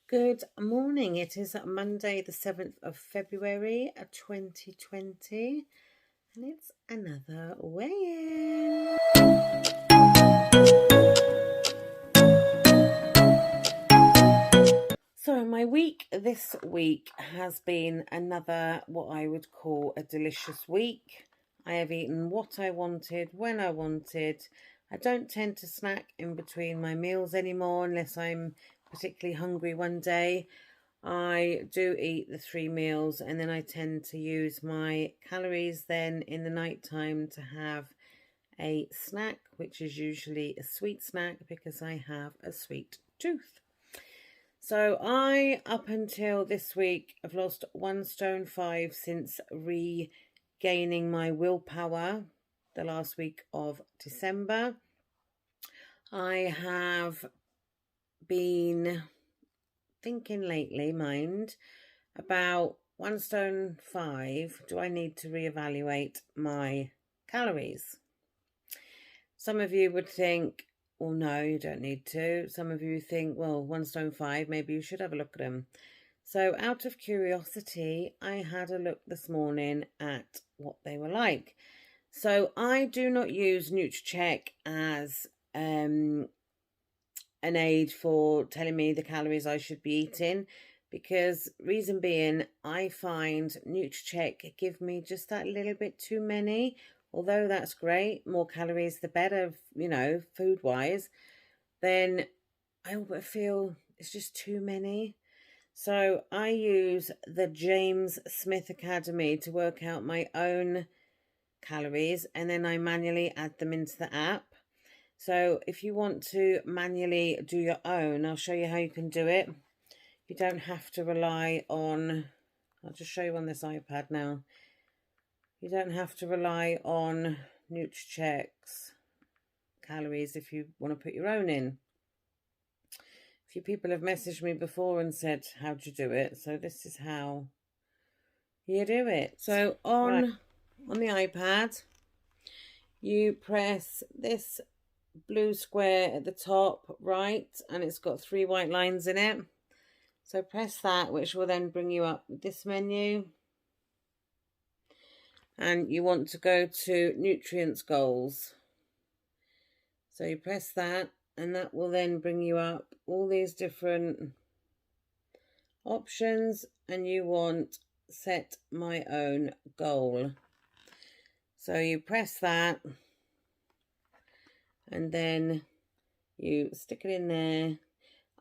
Good morning. It is Monday, the 7th of February, 2020, and it's another weigh-in. So my week this week has been another what I would call a delicious week. I have eaten what I wanted, when I wanted. I don't tend to snack in between my meals anymore unless I'm particularly hungry one day. I do eat the 3 meals and then I tend to use my calories then in the night time to have a snack, which is usually a sweet snack because I have a sweet tooth. So I, up until this week, have lost 1 stone 5 since regaining my willpower the last week of December. I have been thinking lately, about 1 stone 5. Do I need to reevaluate my calories? Some of you would think, well, no, you don't need to. Some of you think, well, 1 stone 5, maybe you should have a look at them. So out of curiosity, I had a look this morning at what they were like. So I do not use nutrackeck as an aid for telling me the calories I should be eating, because reason being, I find nutrackeck give me just that little bit too many. Although that's great, more calories the better, food wise, then I feel it's just too many. So I use the James Smith Academy to work out my own calories, and then I manually add them into the app. So if you want to manually do your own, I'll show you how you can do it. You don't have to rely on, I'll just show you on this iPad now. You don't have to rely on nutrackeck's calories if you want to put your own in. A few people have messaged me before and said, how'd you do it? So this is how you do it. So on the iPad, you press this blue square at the top right, and it's got 3 white lines in it. So press that, which will then bring you up this menu. And you want to go to nutrients goals. So you press that, and that will then bring you up all these different options, and you want set my own goal. So you press that, and then you stick it in there.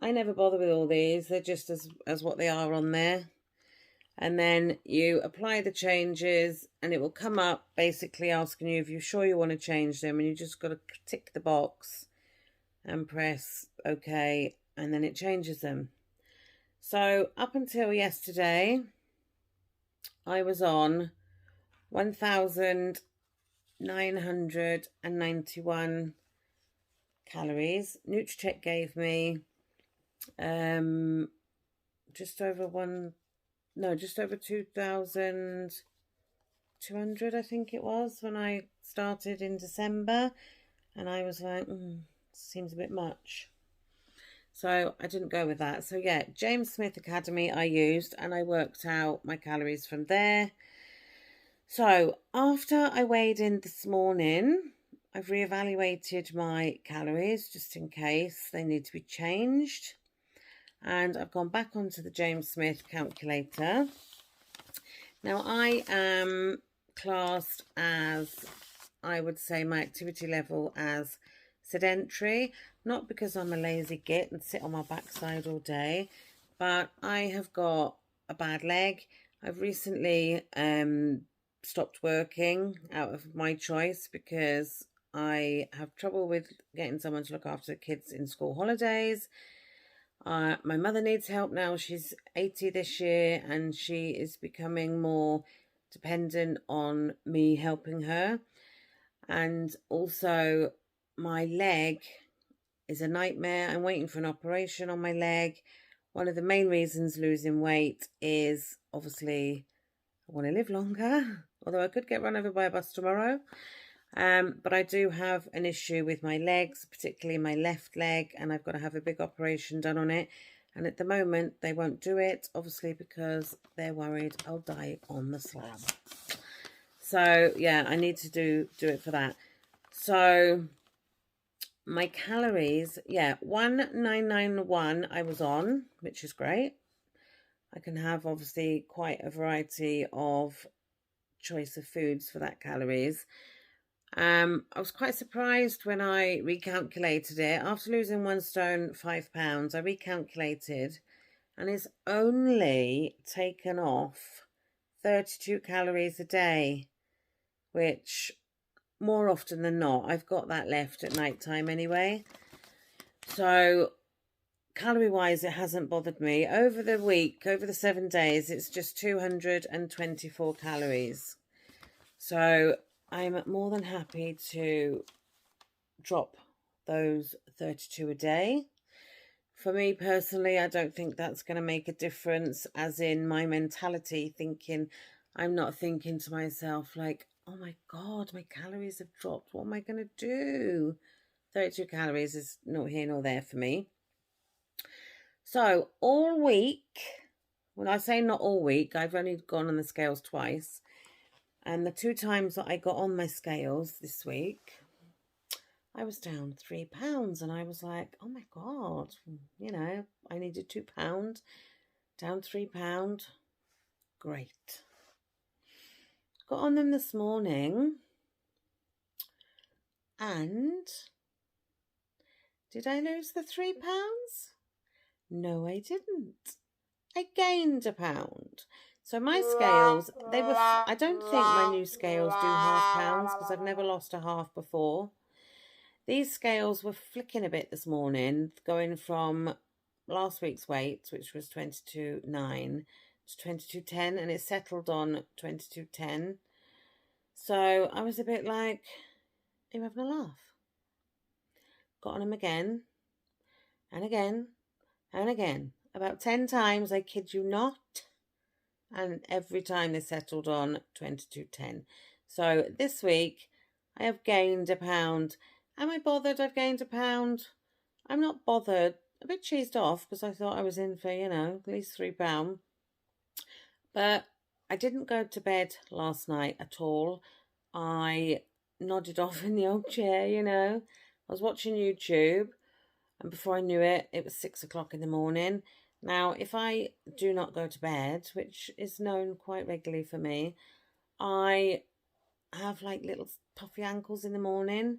I never bother with all these, they're just as what they are on there. And then you apply the changes, and it will come up basically asking you if you're sure you want to change them, and you just got to tick the box and press OK, and then it changes them. So up until yesterday, I was on 1,991 calories. nutrackeck gave me just over 2,200, I think it was, when I started in December, and I was like, seems a bit much. So I didn't go with that. So yeah, James Smith Academy I used, and I worked out my calories from there. So after I weighed in this morning, I've reevaluated my calories just in case they need to be changed. And I've gone back onto the James Smith calculator. Now I am classed as, I would say, my activity level as sedentary, not because I'm a lazy git and sit on my backside all day, but I have got a bad leg. I've recently stopped working out of my choice because I have trouble with getting someone to look after the kids in school holidays. My mother needs help now. She's 80 this year, and she is becoming more dependent on me helping her. And also my leg is a nightmare. I'm waiting for an operation on my leg. One of the main reasons losing weight is obviously I want to live longer, although I could get run over by a bus tomorrow. But I do have an issue with my legs, particularly my left leg, and I've got to have a big operation done on it. And at the moment, they won't do it, obviously, because they're worried I'll die on the slab. So, yeah, I need to do it for that. So, my calories, yeah, 1991 I was on, which is great. I can have, obviously, quite a variety of choice of foods for that calories. I was quite surprised when I recalculated it. After losing 1 stone, 5 pounds, I recalculated, and it's only taken off 32 calories a day, which more often than not, I've got that left at night time anyway. So calorie wise, it hasn't bothered me. Over the week, over the 7 days, it's just 224 calories. So I'm more than happy to drop those 32 a day. For me personally, I don't think that's going to make a difference, as in my mentality, thinking, I'm not thinking to myself like, oh my God, my calories have dropped. What am I going to do? 32 calories is not here nor there for me. So all week, when I say not all week, I've only gone on the scales twice. And the 2 times that I got on my scales this week, I was down 3 pounds, and I was like, oh my God, you know, I needed 2 pounds, down 3 pounds. Great. Got on them this morning, and did I lose the 3 pounds? No, I didn't. I gained a pound. So my scales, they were, I don't think my new scales do half pounds, because I've never lost a half before. These scales were flicking a bit this morning, going from last week's weight, which was 22.9, to 22.10, and it settled on 22.10. So I was a bit like, are you having a laugh? Got on them again, and again, and again. About 10 times, I kid you not. And every time they settled on 22.10. So this week, I have gained a pound. Am I bothered I've gained a pound? I'm not bothered. A bit cheesed off, because I thought I was in for, you know, at least £3. But I didn't go to bed last night at all. I nodded off in the old chair, you know. I was watching YouTube, and before I knew it, it was 6 o'clock in the morning. Now, if I do not go to bed, which is known quite regularly for me, I have like little puffy ankles in the morning.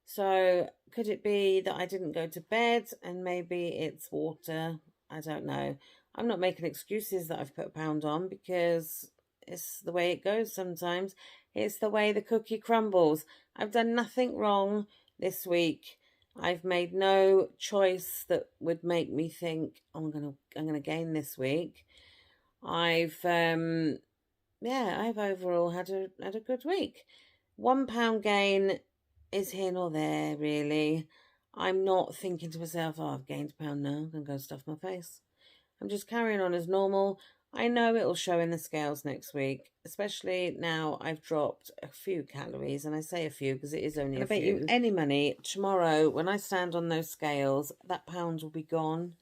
So could it be that I didn't go to bed and maybe it's water? I don't know. I'm not making excuses that I've put a pound on, because it's the way it goes sometimes. It's the way the cookie crumbles. I've done nothing wrong this week. I've made no choice that would make me think, oh, I'm gonna gain this week. I've I've overall had a good week. £1 gain is here nor there, really. I'm not thinking to myself, oh, I've gained a pound now, I'm gonna go stuff my face. I'm just carrying on as normal. I know it'll show in the scales next week, especially now I've dropped a few calories, and I say a few because it is only a few. I bet you any money tomorrow when I stand on those scales, that pound will be gone.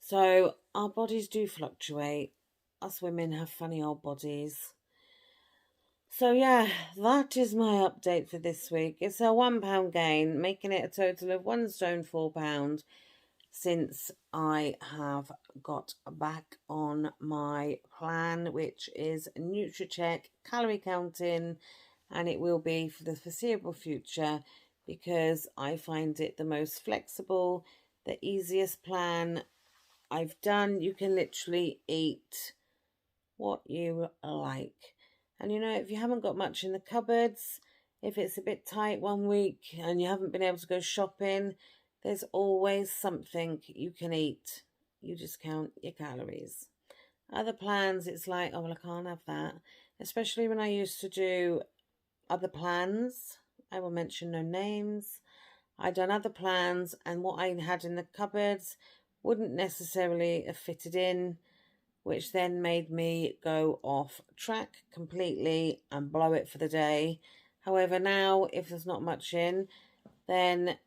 So our bodies do fluctuate. Us women have funny old bodies. So yeah, that is my update for this week. It's a £1 gain, making it a total of 1 stone 4 pound since I have got back on my plan, which is nutrackeck, calorie counting, and it will be for the foreseeable future, because I find it the most flexible, the easiest plan I've done. You can literally eat what you like. And you know, if you haven't got much in the cupboards, if it's a bit tight one week and you haven't been able to go shopping, there's always something you can eat. You just count your calories. Other plans, it's like, oh, well, I can't have that. Especially when I used to do other plans. I will mention no names. I'd done other plans, and what I had in the cupboards wouldn't necessarily have fitted in, which then made me go off track completely and blow it for the day. However, now, if there's not much in, then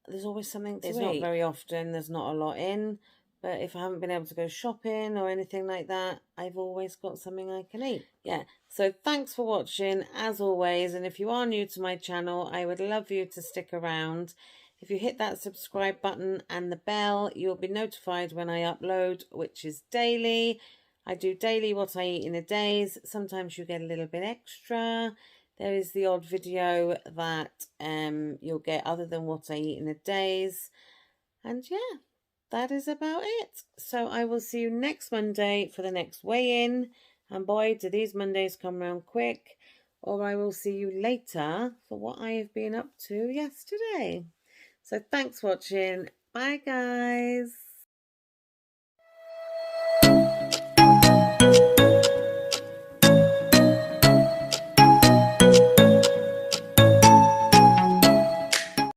there's always something to eat. It's not very often, there's not a lot in, But if I haven't been able to go shopping or anything like that, I've always got something I can eat. Yeah, so thanks for watching, as always. And if you are new to my channel, I would love you to stick around. If you hit that subscribe button and the bell, you'll be notified when I upload, which is daily. I do daily what I eat in a day. Sometimes you get a little bit extra. There is the odd video that you'll get other than what I eat in a day. And yeah, that is about it. So I will see you next Monday for the next weigh-in. And boy, do these Mondays come round quick. Or I will see you later for what I have been up to yesterday. So thanks for watching. Bye, guys.